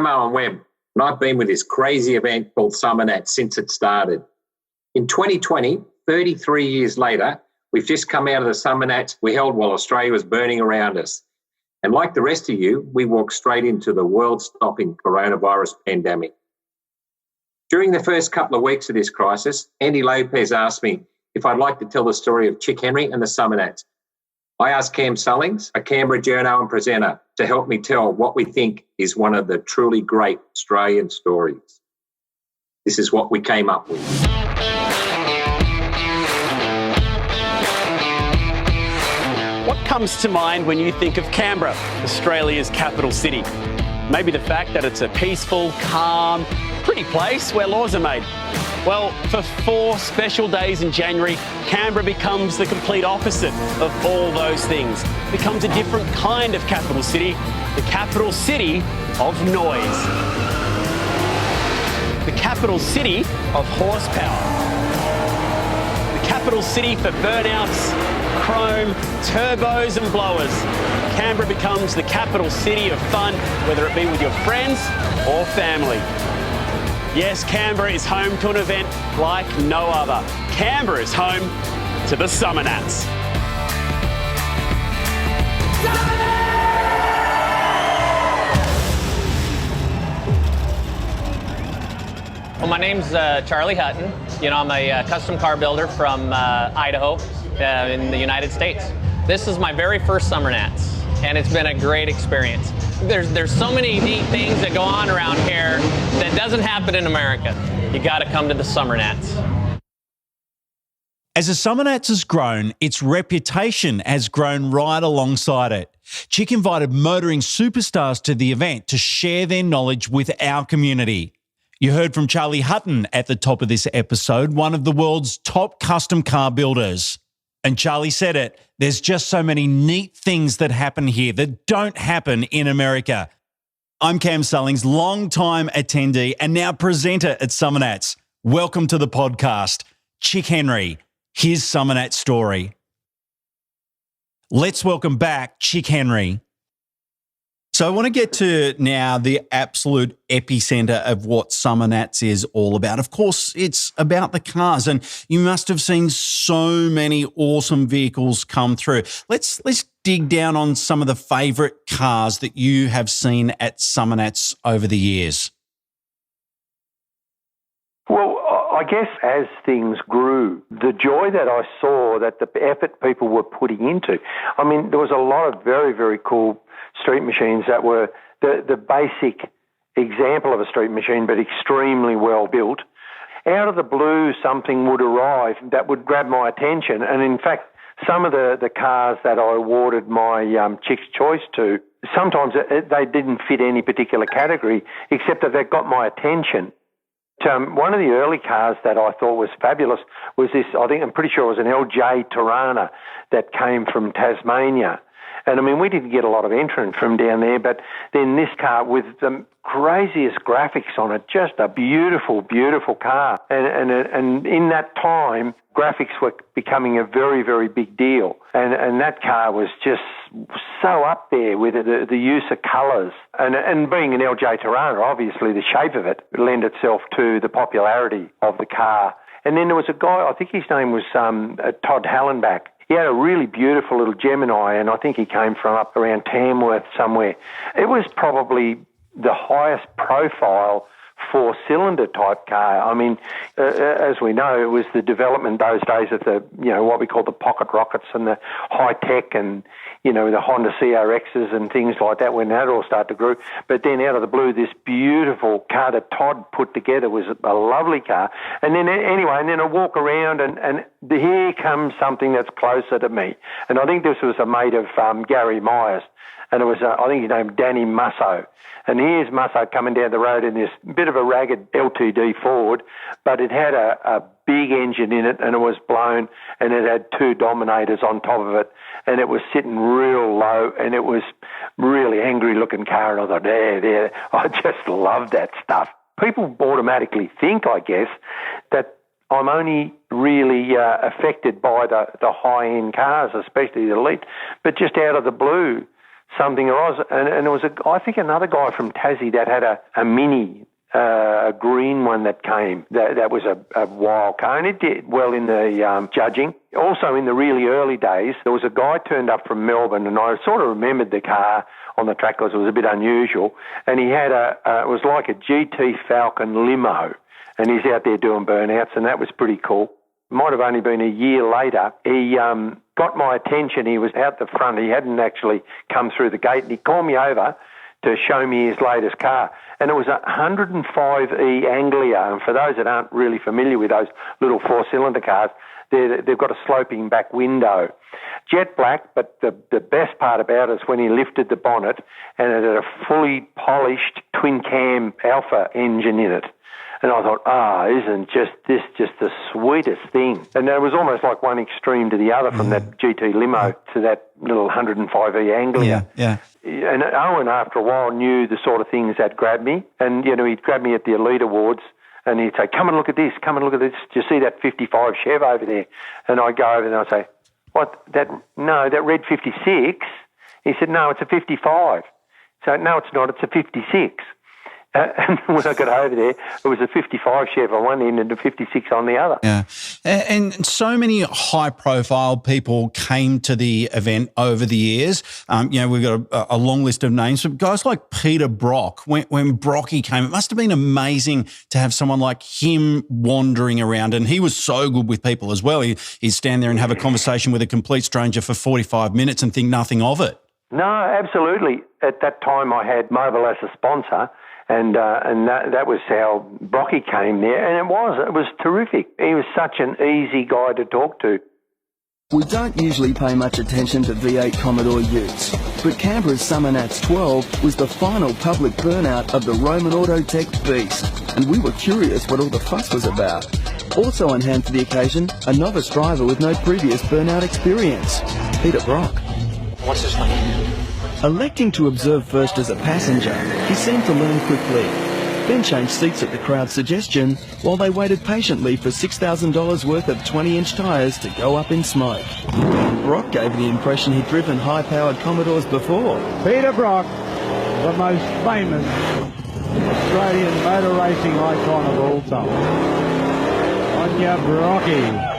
Owen Webb, and I've been with this crazy event called Summer Nats since it started. In 2020, 33 years later, we've just come out of the Summer Nats we held while Australia was burning around us. And like the rest of you, we walked straight into the world-stopping coronavirus pandemic. During the first couple of weeks of this crisis, Andy Lopez asked me if I'd like to tell the story of Chic Henry and the Summer Nats. I asked Cam Sullings, a Canberra journo and presenter, to help me tell what we think is one of the truly great Australian stories. This is what we came up with. What comes to mind when you think of Canberra, Australia's capital city? Maybe the fact that it's a peaceful, calm, pretty place where laws are made. Well, for 4 special days in January, Canberra becomes the complete opposite of all those things. It becomes a different kind of capital city, the capital city of noise. The capital city of horsepower. The capital city for burnouts, chrome, turbos and blowers. Canberra becomes the capital city of fun, whether it be with your friends or family. Yes, Canberra is home to an event like no other. Canberra is home to the Summer Nats. Well, my name's Charlie Hutton. I'm a custom car builder from Idaho in the United States. This is my very first Summer Nats, and it's been a great experience. There's so many neat things that go on around here that doesn't happen in America. You got to come to the Summer Nats. As the Summer Nats has grown, its reputation has grown right alongside it. Chic invited motoring superstars to the event to share their knowledge with our community. You heard from Charlie Hutton at the top of this episode, one of the world's top custom car builders. And Charlie said it, there's just so many neat things that happen here that don't happen in America. I'm Cam Sullings, long-time attendee and now presenter at Summer Nats. Welcome to the podcast. Chic Henry, his Summer Nats story. Let's welcome back Chic Henry. So I want to get to now the absolute epicenter of what Summer Nats is all about. Of course, it's about the cars, and you must have seen so many awesome vehicles come through. Let's dig down on some of the favourite cars that you have seen at Summer Nats over the years. Well, I guess as things grew, the joy that I saw, that the effort people were putting into, I mean, there was a lot of very, very cool street machines that were the basic example of a street machine, but extremely well built. Out of the blue, something would arrive that would grab my attention. And in fact, some of the cars that I awarded my Chick's Choice to, sometimes they didn't fit any particular category, except that they got my attention. One of the early cars that I thought was fabulous was this, I'm pretty sure it was an LJ Tirana that came from Tasmania. And I mean, we didn't get a lot of entrants from down there, but then this car with the craziest graphics on it, just a beautiful, beautiful car. And in that time, graphics were becoming a very, very big deal. And that car was just so up there with the use of colours. And being an LJ Tirana, obviously the shape of it lent itself to the popularity of the car. And then there was a guy, I think his name was Todd Hallenbach. He had a really beautiful little Gemini, and I think he came from up around Tamworth somewhere. It was probably the highest profile 4-cylinder type car. I mean, as we know, it was the development those days of the, what we call the pocket rockets and the high tech and, the Honda CRXs and things like that when that all started to grow. But then out of the blue, this beautiful car that Todd put together was a lovely car. And then anyway, and then I walk around and here comes something that's closer to me. And I think this was a mate of Gary Myers. And it was, I think his name, Danny Musso. And here's Musso coming down the road in this bit of a ragged LTD Ford, but it had a big engine in it, and it was blown, and it had 2 Dominators on top of it, and it was sitting real low, and it was really angry-looking car, and I thought, there, I just love that stuff. People automatically think, I guess, that I'm only really affected by the high-end cars, especially the elite, but just out of the blue, something or other. And there was, I think, another guy from Tassie that had a Mini, a green one that came. That was a wild car, and it did well in the judging. Also, in the really early days, there was a guy turned up from Melbourne, and I sort of remembered the car on the track because it was a bit unusual. And he had it was like a GT Falcon limo, and he's out there doing burnouts, and that was pretty cool. Might have only been a year later. He got my attention. He was out the front. He hadn't actually come through the gate, and he called me over to show me his latest car. And it was a 105E Anglia. And for those that aren't really familiar with those little four-cylinder cars, they've got a sloping back window. Jet black, but the best part about it is when he lifted the bonnet and it had a fully polished twin-cam Alpha engine in it. And I thought, isn't this just the sweetest thing? And it was almost like one extreme to the other, from that GT limo to that little 105E Anglia. Yeah. And Owen, after a while, knew the sort of things that grabbed me. And, he'd grab me at the Elite Awards and he'd say, come and look at this, come and look at this. Do you see that 55 Chev over there? And I'd go over there and I'd say, what? That red 56? He said, no, it's a 55. So, no, it's not, it's a 56. And when I got over there, it was a 55 Chev on one end and a 56 on the other. Yeah. And so many high-profile people came to the event over the years. We've got a long list of names. But guys like Peter Brock, when Brocky came, it must have been amazing to have someone like him wandering around. And he was so good with people as well. He'd stand there and have a conversation with a complete stranger for 45 minutes and think nothing of it. No, absolutely. At that time, I had Mobil as a sponsor. And that was how Brocky came there, and it was terrific. He was such an easy guy to talk to. We don't usually pay much attention to V8 Commodore utes, but Canberra's Summer Nats 12 was the final public burnout of the Roman Autotech beast, and we were curious what all the fuss was about. Also on hand for the occasion, a novice driver with no previous burnout experience, Peter Brock. What's his name? Electing to observe first as a passenger, he seemed to learn quickly, then changed seats at the crowd's suggestion while they waited patiently for $6,000 worth of 20-inch tyres to go up in smoke. Brock gave the impression he'd driven high-powered Commodores before. Peter Brock, the most famous Australian motor racing icon of all time. On ya, Brocky.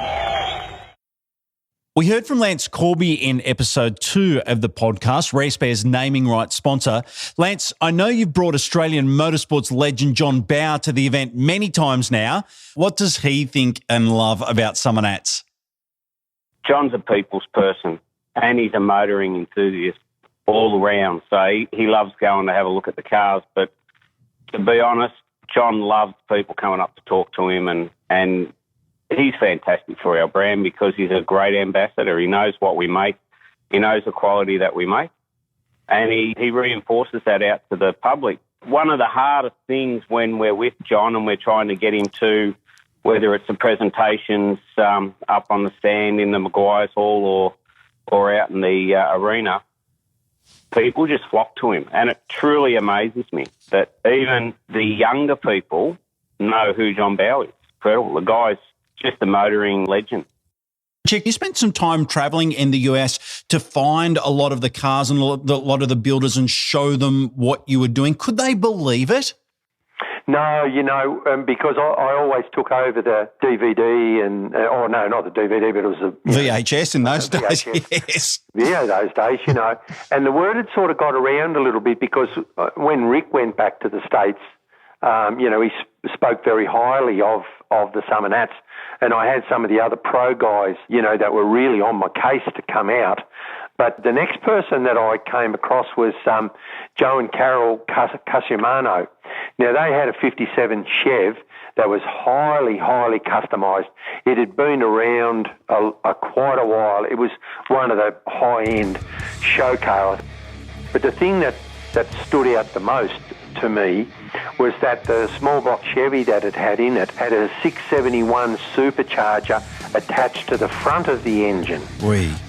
We heard from Lance Corby in episode 2 of the podcast, RaceBear's naming rights sponsor. Lance, I know you've brought Australian motorsports legend John Bowe to the event many times now. What does he think and love about Summer Nats? John's a people's person and he's a motoring enthusiast all around. So he loves going to have a look at the cars. But to be honest, John loves people coming up to talk to him and he's fantastic for our brand because he's a great ambassador. He knows what we make. He knows the quality that we make. And he reinforces that out to the public. One of the hardest things when we're with John and we're trying to get him to, whether it's the presentations up on the stand in the Maguire's Hall or out in the arena, people just flock to him. And it truly amazes me that even the younger people know who John Bowe is. Incredible. The guy's just a motoring legend. Chic, you spent some time travelling in the US to find a lot of the cars and a lot of the builders and show them what you were doing. Could they believe it? No, because I always took over the DVD no, not the DVD, but it was the VHS in those days, yes. Yeah, those days, And the word had sort of got around a little bit because when Rick went back to the States, he spoke very highly of the Summer Nats. And I had some of the other pro guys, that were really on my case to come out. But the next person that I came across was Joe and Carol Casiamano. Now, they had a 57 Chev that was highly, highly customised. It had been around quite a while. It was one of the high-end show cars. But the thing that stood out the most to me was that the small block Chevy that it had in it had a 671 supercharger attached to the front of the engine.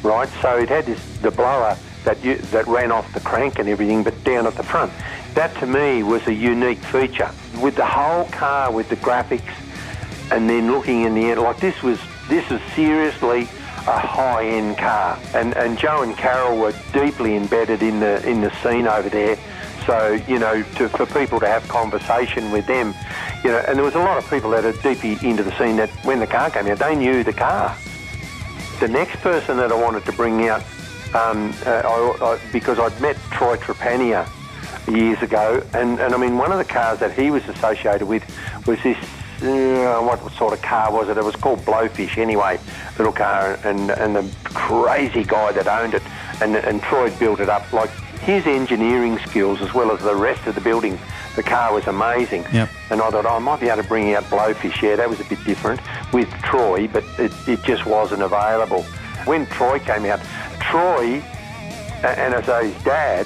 Right, so it had the blower that ran off the crank and everything, but down at the front. That to me was a unique feature. With the whole car, with the graphics, and then looking in the end, like this was seriously a high-end car. And Joe and Carol were deeply embedded in the scene over there. So, for people to have conversation with them, and there was a lot of people that are deeply into the scene that when the car came out, they knew the car. The next person that I wanted to bring out, because I'd met Troy Trepanier years ago, and I mean, one of the cars that he was associated with was this, what sort of car was it? It was called Blowfish anyway, little car, and the crazy guy that owned it, and Troy built it up. Like, his engineering skills as well as the rest of the building, the car was amazing. Yep. And I thought, I might be able to bring out Blowfish. Yeah, that was a bit different with Troy, but it just wasn't available. When Troy came out, Troy, and as his dad,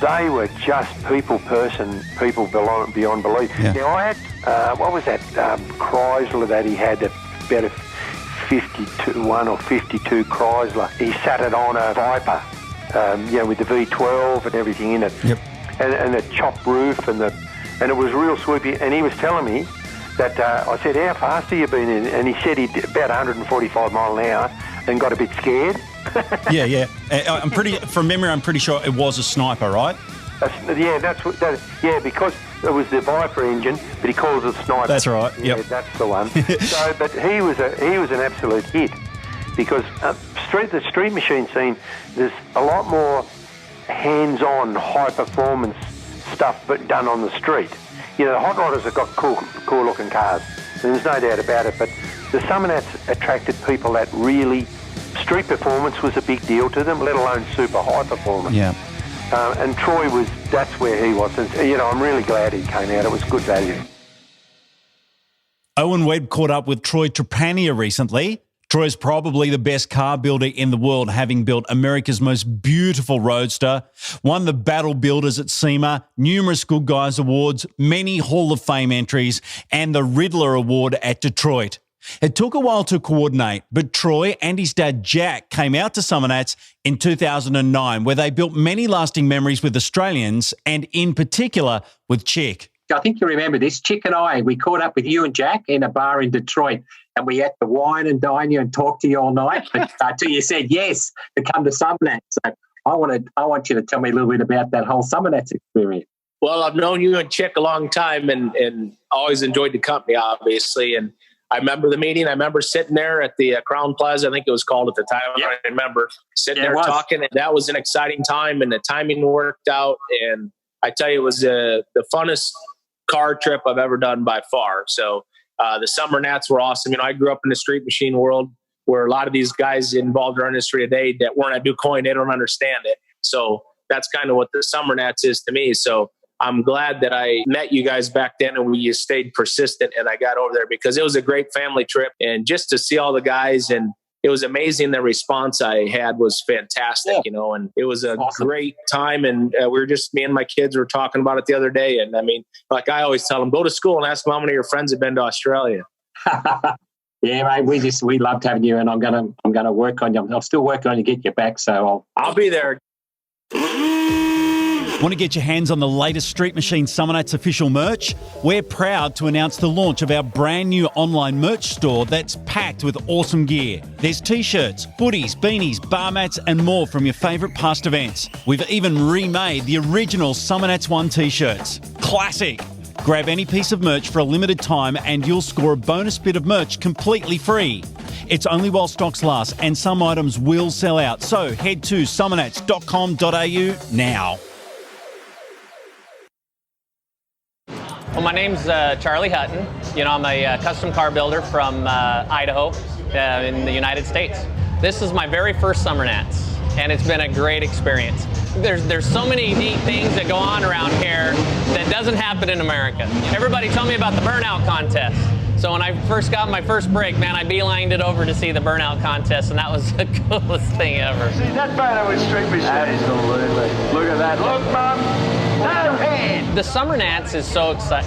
they were just people beyond belief. Yeah. Now, I had, what was that Chrysler that he had, about a 51 or 52 Chrysler. He sat it on a Viper, with the V12 and everything in it. Yep. And the chopped roof, and it was real swoopy. And he was telling me that, I said, how fast have you been in? And he said he'd about 145 mile an hour and got a bit scared. Yeah. From memory, I'm pretty sure it was a Sniper, right? Because it was the Viper engine, but he calls it Sniper. That's right. Yep. Yeah, that's the one. But he was an absolute hit, because the street machine scene, there's a lot more hands-on, high-performance stuff but done on the street. The hot rodders have got cool-looking cars. There's no doubt about it. But the Summer Nats attracted people that really, street performance was a big deal to them, let alone super high performance. Yeah. And Troy that's where he was. And, I'm really glad he came out. It was good value. Owen Webb caught up with Troy Trepanier recently. Troy's probably the best car builder in the world, having built America's most beautiful roadster, won the Battle Builders at SEMA, numerous Good Guys Awards, many Hall of Fame entries, and the Riddler Award at Detroit. It took a while to coordinate, but Troy and his dad Jack came out to Summer Nats in 2009, where they built many lasting memories with Australians, and in particular with Chic. I think you remember this. Chic and we caught up with you and Jack in a bar in Detroit, and we had to wine and dine you and talk to you all night until you said yes to come to Summer Nats. So I want you to tell me a little bit about that whole Summer Nats experience. Well, I've known you and Chic a long time, and always enjoyed the company, obviously. And I remember the meeting. I remember sitting there at the Crown Plaza, I think it was called at the time. Yep. I remember sitting there talking, and that was an exciting time, and the timing worked out. And I tell you, it was the funnest car trip I've ever done by far. So the Summer Nats were awesome. I grew up in the street machine world, where a lot of these guys involved in our industry today that weren't at DuQuoin, they don't understand it. So that's kind of what the Summer Nats is to me. So I'm glad that I met you guys back then, and we stayed persistent, and I got over there, because it was a great family trip, and just to see all the guys, and it was amazing. The response I had was fantastic, and it was a great time. And me and my kids were talking about it the other day. And I mean, like I always tell them, go to school and ask them how many of your friends have been to Australia. Yeah, mate, we loved having you, and I'm gonna work on you. I'm still working on you to get you back, so I'll be there. Want to get your hands on the latest Street Machine Summer Nats official merch? We're proud to announce the launch of our brand new online merch store that's packed with awesome gear. There's t-shirts, hoodies, beanies, bar mats, and more from your favourite past events. We've even remade the original Summer Nats 1 t-shirts. Classic! Grab any piece of merch for a limited time and you'll score a bonus bit of merch completely free. It's only while stocks last, and some items will sell out. So head to summernats.com.au now. Well, my name's Charlie Hutton. I'm a custom car builder from Idaho in the United States. This is my very first Summer Nats, and it's been a great experience. There's so many neat things that go on around here that doesn't happen in America. Everybody told me about the Burnout Contest. So when I first got my first break, man, I beelined it over to see the Burnout Contest, and that was the coolest thing ever. See, that photo with Street Machine. Absolutely. Look at that. Look, Mum. The Summer Nats is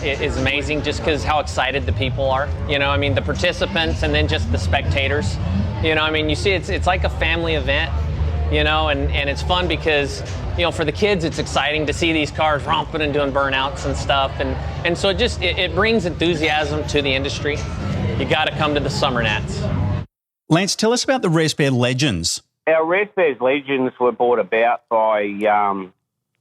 is amazing, just because how excited the people are. The participants, and then just the spectators. You see, it's like a family event. And it's fun because, for the kids, it's exciting to see these cars romping and doing burnouts and stuff. And so it brings enthusiasm to the industry. You got to come to the Summer Nats. Lance, tell us about the Rare Spare Legends. Our Rare Spares Legends were brought about by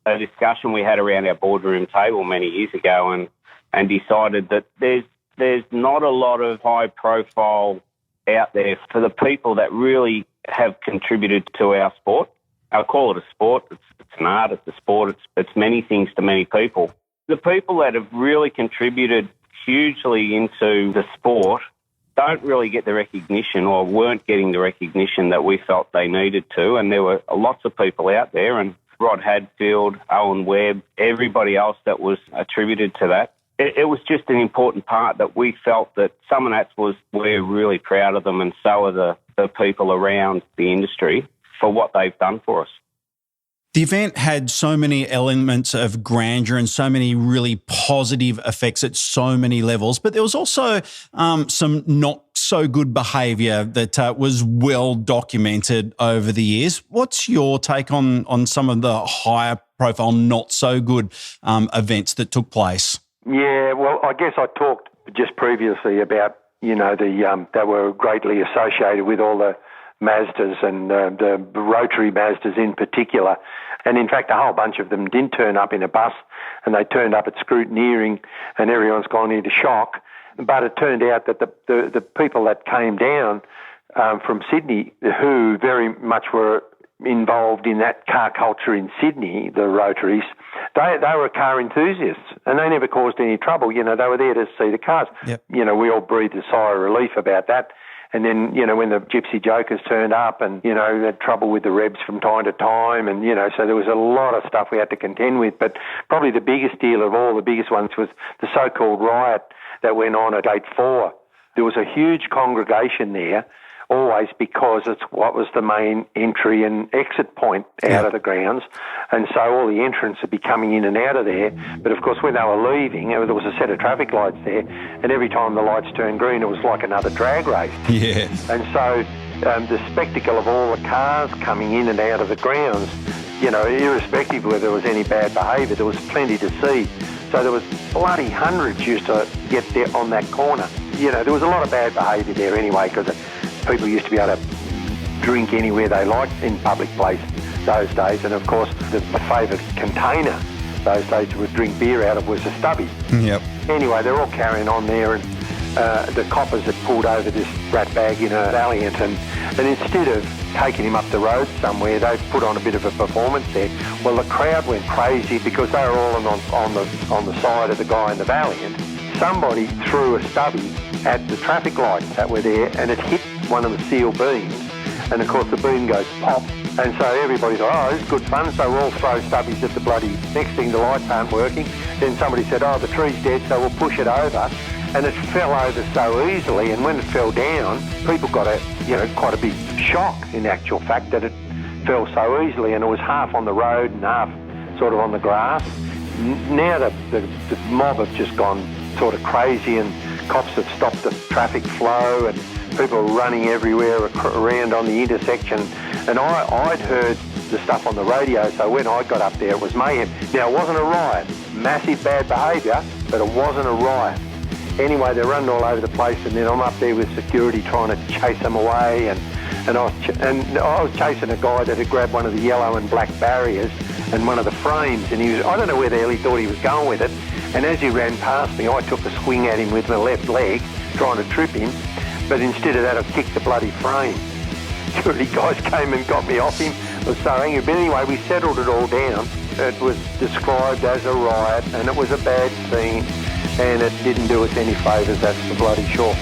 a discussion we had around our boardroom table many years ago, and decided that there's not a lot of high profile out there for the people that really have contributed to our sport. I'll call it a sport. It's an art. It's a sport. It's many things to many people. The people that have really contributed hugely into the sport don't really get the recognition, or weren't getting the recognition that we felt they needed to. And there were lots of people out there, and Rod Hadfield, Owen Webb, everybody else that was attributed to that. It was just an important part that we felt that Summer Nats we're really proud of them, and so are the people around the industry for what they've done for us. The event had so many elements of grandeur and so many really positive effects at so many levels, but there was also some not so good behaviour that was well documented over the years. What's your take on some of the higher profile, not so good events that took place? Yeah, well, I guess I talked just previously about, they were greatly associated with all the Mazdas and the rotary Mazdas in particular. And in fact, a whole bunch of them didn't turn up in a bus, and they turned up at scrutineering, and everyone's gone into shock. But it turned out that the people that came down from Sydney, who very much were involved in that car culture in Sydney, the Rotaries, they were car enthusiasts, and they never caused any trouble. They were there to see the cars. Yep. We all breathed a sigh of relief about that. And then, when the Gypsy Jokers turned up and, they had trouble with the Rebs from time to time. And, so there was a lot of stuff we had to contend with. But probably the biggest deal of all, the biggest ones, was the so-called riot that went on at Gate 4. There was a huge congregation there, always, because it's what was the main entry and exit point out of the grounds. And so all the entrants would be coming in and out of there. But, of course, when they were leaving, there was a set of traffic lights there, and every time the lights turned green, it was like another drag race. Yeah. And so the spectacle of all the cars coming in and out of the grounds, irrespective of whether there was any bad behaviour, there was plenty to see. So there was bloody hundreds used to get there on that corner. There was a lot of bad behaviour there anyway, because people used to be able to drink anywhere they liked in public place those days. And, of course, the favourite container those days to drink beer out of was a stubby. Yep. Anyway, they're all carrying on there, and the coppers had pulled over this rat bag in a Valiant, and instead of taking him up the road somewhere, they put on a bit of a performance there. Well, the crowd went crazy because they were all on the side of the guy in the Valiant. Somebody threw a stubby at the traffic lights that were there, and it hit one of the steel beams, and of course the beam goes pop, and so everybody's like, oh, this is good fun, so we'll all throw stubbies at the bloody, next thing the lights aren't working. Then somebody said, oh, the tree's dead, so we'll push it over, and it fell over so easily, and when it fell down, people got quite a big shock, in actual fact, that it fell so easily, and it was half on the road and half sort of on the grass. Now the mob have just gone sort of crazy, and cops have stopped the traffic flow, and people are running everywhere around on the intersection. And I'd heard the stuff on the radio, so when I got up there, it was mayhem. Now, it wasn't a riot, massive bad behaviour, but it wasn't a riot. Anyway, they're running all over the place, and then I'm up there with security trying to chase them away, and I was chasing a guy that had grabbed one of the yellow and black barriers and one of the frames, and I don't know where the hell he thought he was going with it, and as he ran past me, I took a swing at him with my left leg, trying to trip him, but instead of that, I kicked the bloody frame. Security guys came and got me off him. I was so angry, but anyway, we settled it all down. It was described as a riot, and it was a bad scene, and it didn't do us any favours, that's for bloody sure.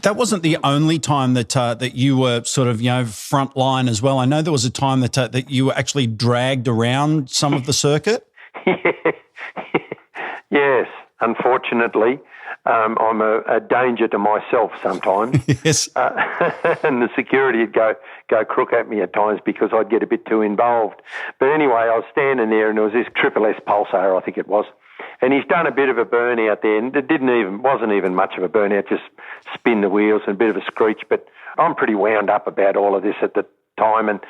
That wasn't the only time that you were sort of, front line as well. I know there was a time that you were actually dragged around some of the circuit. Yes, unfortunately. I'm a danger to myself sometimes. Yes. And the security would go crook at me at times because I'd get a bit too involved. But anyway, I was standing there, and there was this Triple S Pulsar, I think it was, and he's done a bit of a burnout there, and it wasn't even much of a burnout, just spin the wheels and a bit of a screech. But I'm pretty wound up about all of this at the time, and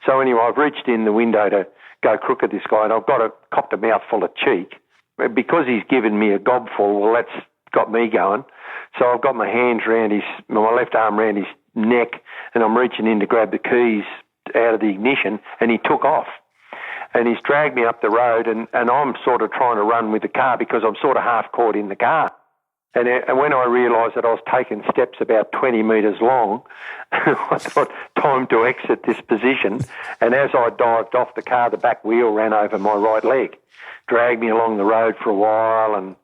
so anyway, I've reached in the window to go crook at this guy, and I've copped a mouthful of cheek because he's given me a gobful. Well, that's got me going. So I've got my left arm around his neck, and I'm reaching in to grab the keys out of the ignition, and he took off. And he's dragged me up the road, and I'm sort of trying to run with the car because I'm sort of half caught in the car. And when I realised that I was taking steps about 20 metres long, I thought, time to exit this position. And as I dived off the car, the back wheel ran over my right leg, dragged me along the road for a while. And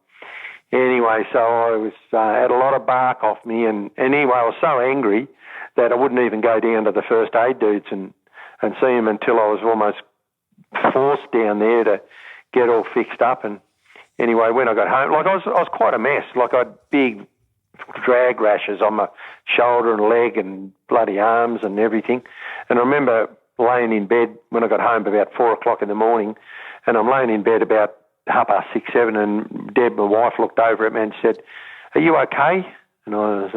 anyway, so I was had a lot of bark off me. And anyway, I was so angry that I wouldn't even go down to the first aid dudes and see them until I was almost forced down there to get all fixed up. And anyway, when I got home, like I was quite a mess. Like I had big drag rashes on my shoulder and leg and bloody arms and everything. And I remember laying in bed when I got home about 4 o'clock in the morning, and I'm laying in bed about 6:30, 7, and Deb, my wife, looked over at me and said, "Are you okay?" And I was,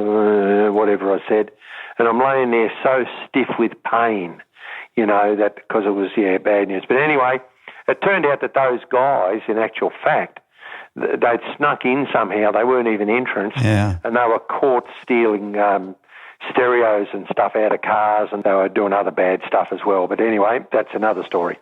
whatever I said. And I'm laying there so stiff with pain, that because it was, bad news. But anyway, it turned out that those guys, in actual fact, they'd snuck in somehow. They weren't even entrants. Yeah. And they were caught stealing stereos and stuff out of cars, and they were doing other bad stuff as well. But anyway, that's another story.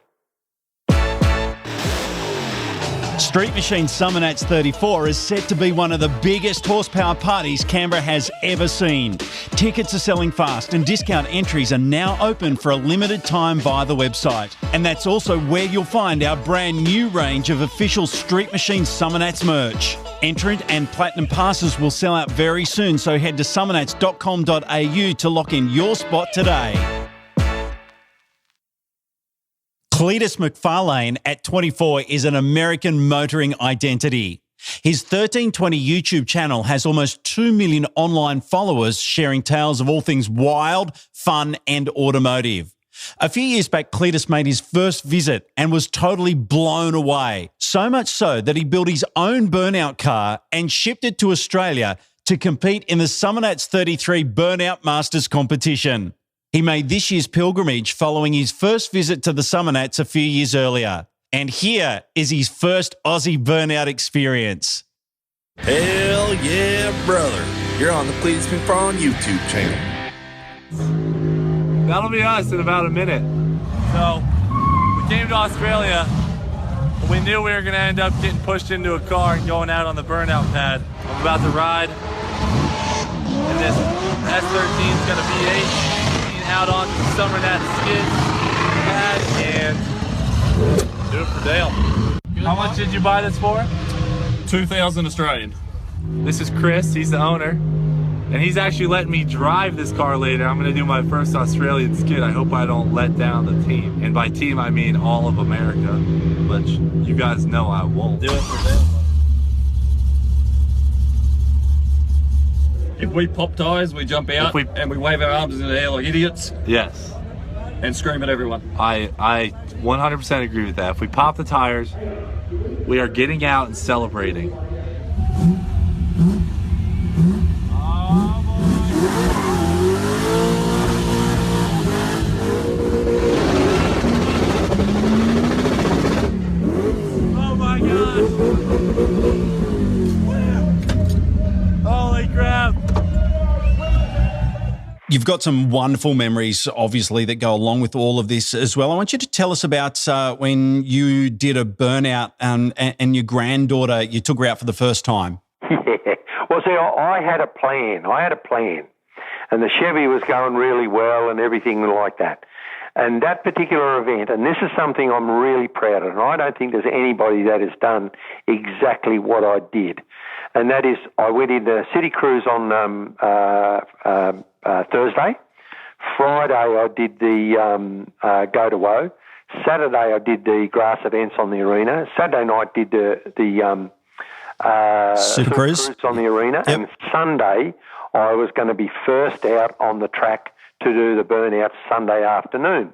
Street Machine Summer Nats 34 is set to be one of the biggest horsepower parties Canberra has ever seen. Tickets are selling fast and discount entries are now open for a limited time via the website. And that's also where you'll find our brand new range of official Street Machine Summer Nats merch. Entrant and Platinum passes will sell out very soon, so head to summernats.com.au to lock in your spot today. Cletus Mcfarlane at 24 is an American motoring identity. His 1320 YouTube channel has almost 2 million online followers sharing tales of all things wild, fun and automotive. A few years back, Cletus made his first visit and was totally blown away. So much so that he built his own Burnout car and shipped it to Australia to compete in the Summer Nats 33 Burnout Masters competition. He made this year's pilgrimage following his first visit to the Summer Nats a few years earlier. And here is his first Aussie burnout experience. Hell yeah, brother. You're on the Cletus Mcfarlane YouTube channel. That'll be us in about a minute. So, we came to Australia, but we knew we were going to end up getting pushed into a car and going out on the burnout pad. I'm about to ride in this S13's got a V8. Out onto the Summer Nats skid pad and do it for Dale. How much did you buy this for? 2,000 Australian. This is Chris, he's the owner, and he's actually letting me drive this car later. I'm gonna do my first Australian skid. I hope I don't let down the team. And by team, I mean all of America, but you guys know I won't. Do it for Dale. If we pop tyres, we jump out and we wave our arms in the air like idiots. Yes. And scream at everyone. I 100% agree with that. If we pop the tires, we are getting out and celebrating. Oh my gosh! Holy crap! You've got some wonderful memories, obviously, that go along with all of this as well. I want you to tell us about when you did a burnout and your granddaughter, you took her out for the first time. Yeah. Well, see, I had a plan. And the Chevy was going really well and everything like that. And that particular event, and this is something I'm really proud of, and I don't think there's anybody that has done exactly what I did. And that is, I went in the city cruise on Thursday. Friday, I did the Go to Woe. Saturday, I did the grass events on the arena. Saturday night, did the Super Cruise on the arena. Yep. And Sunday, I was going to be first out on the track to do the burnout Sunday afternoon,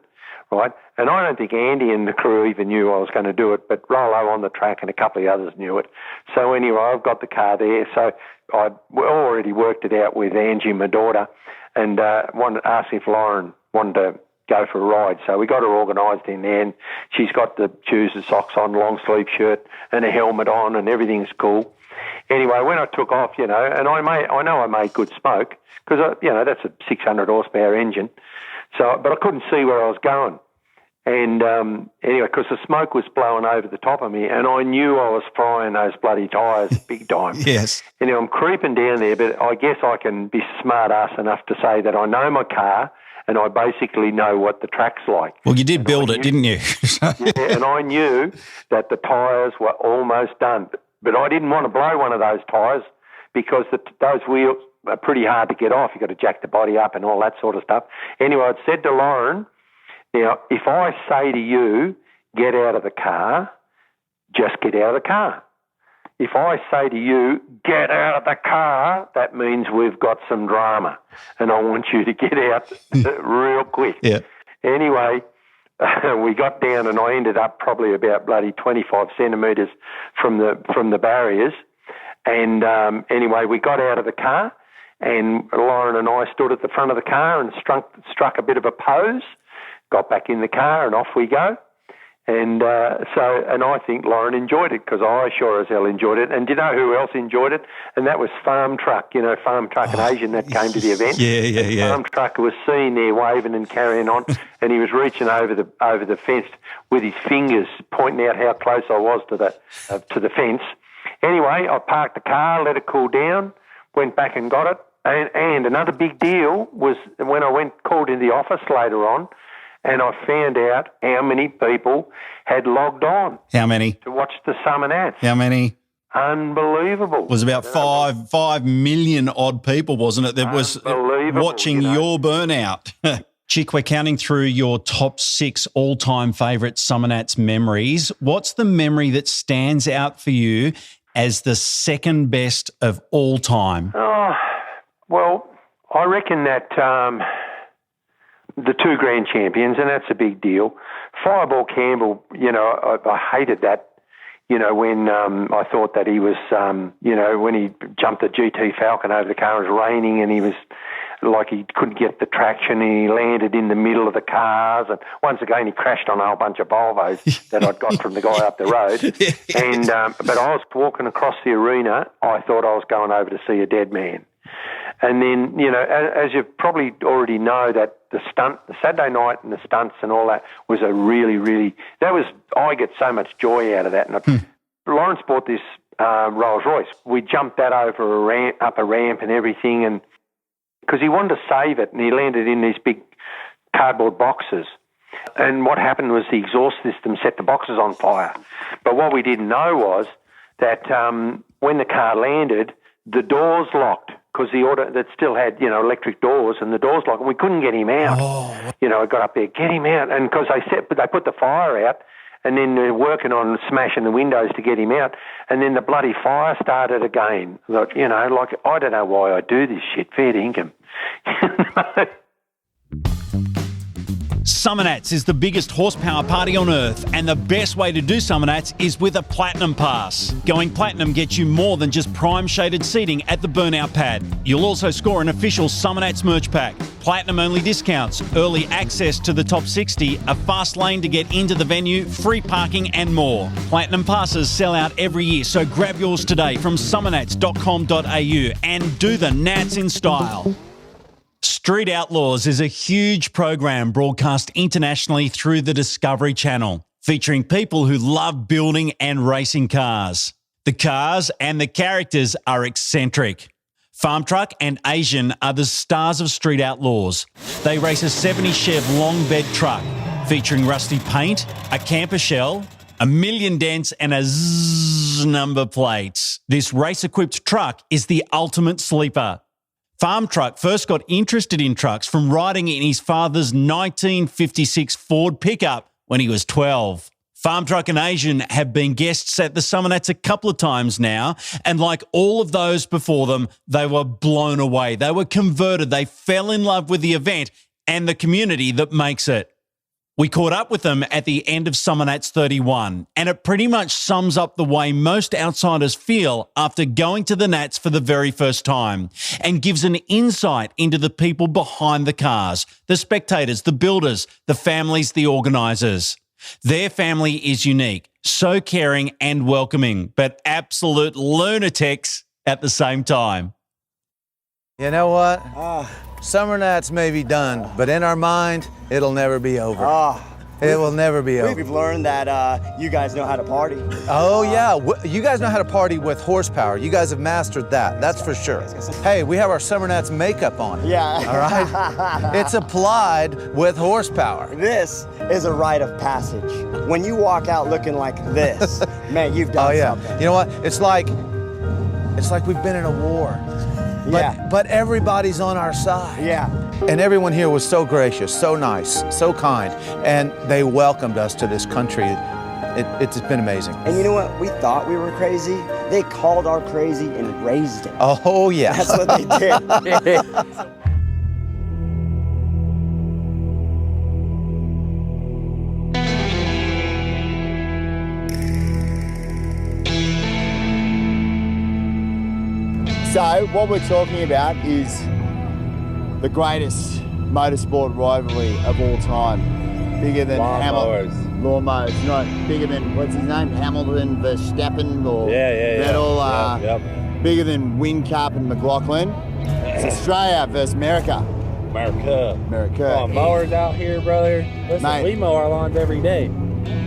right? And I don't think Andy and the crew even knew I was going to do it, but Rollo on the track and a couple of others knew it. So anyway, I've got the car there. So I'd already worked it out with Angie, my daughter, and asked if Lauren wanted to go for a ride. So we got her organised in there, and she's got the shoes and socks on, long sleeve shirt and a helmet on, and everything's cool. Anyway, when I took off, and I made good smoke because, that's a 600 horsepower engine. So, but I couldn't see where I was going. And anyway, because the smoke was blowing over the top of me, and I knew I was frying those bloody tyres big time. Yes. I'm creeping down there, but I guess I can be smart ass enough to say that I know my car and I basically know what the track's like. Well, you did build it, didn't you? Yeah, and I knew that the tyres were almost done. But I didn't want to blow one of those tyres because those wheels are pretty hard to get off. You've got to jack the body up and all that sort of stuff. Anyway, I'd said to Lauren, now, if I say to you, get out of the car, just get out of the car. If I say to you, get out of the car, that means we've got some drama, and I want you to get out real quick. Yeah. Anyway, we got down, and I ended up probably about bloody 25 centimetres from the barriers. And anyway, we got out of the car, and Lauren and I stood at the front of the car and struck a bit of a pose. Got back in the car and off we go. And and I think Lauren enjoyed it because I sure as hell enjoyed it. And do you know who else enjoyed it? And that was Farm Truck, Farm Truck and Asian that came to the event. Yeah. Farm Truck was seen there waving and carrying on, and he was reaching over the fence with his fingers, pointing out how close I was to the fence. Anyway, I parked the car, let it cool down, went back and got it. And another big deal was when I called in the office later on, and I found out how many people had logged on. How many? To watch the Summer Nats. How many? Unbelievable. It was about 5 million odd people, wasn't it, that was watching your burnout. Chic, we're counting through your top 6 all-time favourite Summer Nats memories. What's the memory that stands out for you as the second best of all time? Oh, well, I reckon that the 2 grand champions, and that's a big deal. Fireball Campbell, I hated that, when I thought that he was, when he jumped the GT Falcon over the car, it was raining and he was like he couldn't get the traction and he landed in the middle of the cars. And once again, he crashed on a whole bunch of Volvos that I'd got from the guy up the road. And but I was walking across the arena. I thought I was going over to see a dead man. And then, as you probably already know, that the Saturday night and the stunts and all that was I get so much joy out of that. And Lawrence bought this Rolls Royce. We jumped that over up a ramp and everything, and because he wanted to save it, and he landed in these big cardboard boxes. And what happened was the exhaust system set the boxes on fire. But what we didn't know was that when the car landed, the doors locked. Because the order that still had, electric doors, and the doors locked, and we couldn't get him out. I got up there, get him out, and because they put the fire out, and then they're working on smashing the windows to get him out, and then the bloody fire started again. Look, I don't know why I do this shit. Fair dinkum. Summer Nats is the biggest horsepower party on earth, and the best way to do Summer Nats is with a Platinum Pass. Going Platinum gets you more than just prime shaded seating at the Burnout Pad. You'll also score an official Summer Nats merch pack, Platinum-only discounts, early access to the top 60, a fast lane to get into the venue, free parking and more. Platinum Passes sell out every year, so grab yours today from summernats.com.au and do the Nats in style. Street Outlaws is a huge program broadcast internationally through the Discovery Channel, featuring people who love building and racing cars. The cars and the characters are eccentric. Farm Truck and Asian are the stars of Street Outlaws. They race a 70 Chev long bed truck, featuring rusty paint, a camper shell, a million dents and a ZZZ number plates. This race-equipped truck is the ultimate sleeper. Farm Truck first got interested in trucks from riding in his father's 1956 Ford pickup when he was 12. Farm Truck and Asian have been guests at the Summer Nats a couple of times now, and like all of those before them, they were blown away. They were converted. They fell in love with the event and the community that makes it. We caught up with them at the end of Summer Nats 31, and it pretty much sums up the way most outsiders feel after going to the Nats for the very first time, and gives an insight into the people behind the cars, the spectators, the builders, the families, the organisers. Their family is unique, so caring and welcoming, but absolute lunatics at the same time. You know what? Summer Nats may be done, but in our mind, it'll never be over. It will never be over. We've learned that you guys know how to party. Oh, yeah. You guys know how to party with horsepower. You guys have mastered that. That's for sure. Hey, we have our Summer Nats makeup on. Yeah. All right? It's applied with horsepower. This is a rite of passage. When you walk out looking like this, man, you've done something. You know what? It's like we've been in a war. But everybody's on our side. Yeah. And everyone here was so gracious, so nice, so kind, and they welcomed us to this country. It's been amazing. And you know what? We thought we were crazy. They called our crazy and raised it. Oh, yeah. That's what they did. So what we're talking about is the greatest motorsport rivalry of all time. Bigger than Hamilton. Lawnmowers. Not bigger than, what's his name? Hamilton, Verstappen, or Vettel. Bigger than Whincup and McLaughlin. It's Australia versus America. America. Oh, mowers out here, brother. Listen, mate, we mow our lawns every day.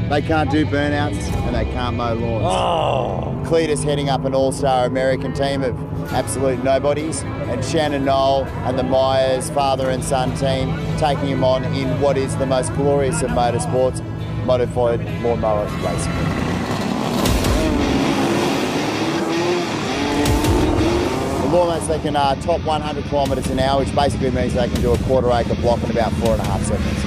They can't do burnouts and they can't mow lawns. Cletus heading up an all-star American team of absolute nobodies, and Shannon Knoll and the Myers father and son team taking him on in what is the most glorious of motorsports, modified lawnmower racing. The lawnmowers, they can top 100 kilometres an hour, which basically means they can do a quarter-acre block in about 4.5 seconds.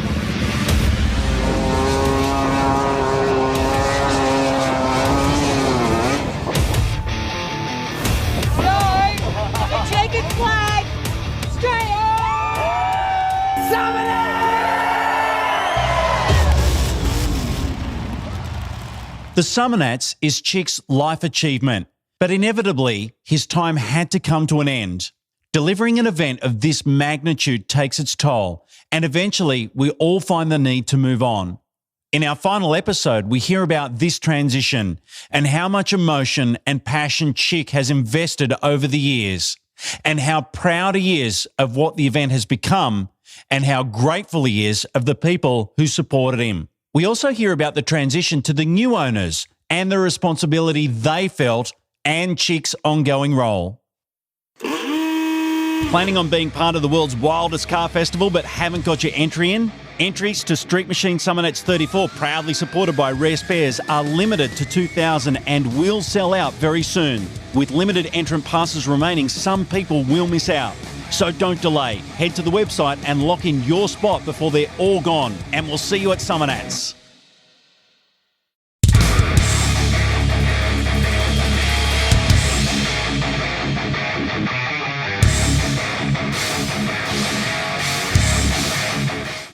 Flag straight up! The Summer Nats is Chic's life achievement, but inevitably his time had to come to an end. Delivering an event of this magnitude takes its toll, and eventually we all find the need to move on. In our final episode, we hear about this transition and how much emotion and passion Chic has invested over the years, and how proud he is of what the event has become, and how grateful he is of the people who supported him. We also hear about the transition to the new owners and the responsibility they felt, and Chic's ongoing role. Planning on being part of the world's wildest car festival but haven't got your entry in? Entries to Street Machine Summer Nats 34, proudly supported by Rare Spares, are limited to 2,000 and will sell out very soon. With limited entrant passes remaining, some people will miss out. So don't delay. Head to the website and lock in your spot before they're all gone. And we'll see you at Summer Nats.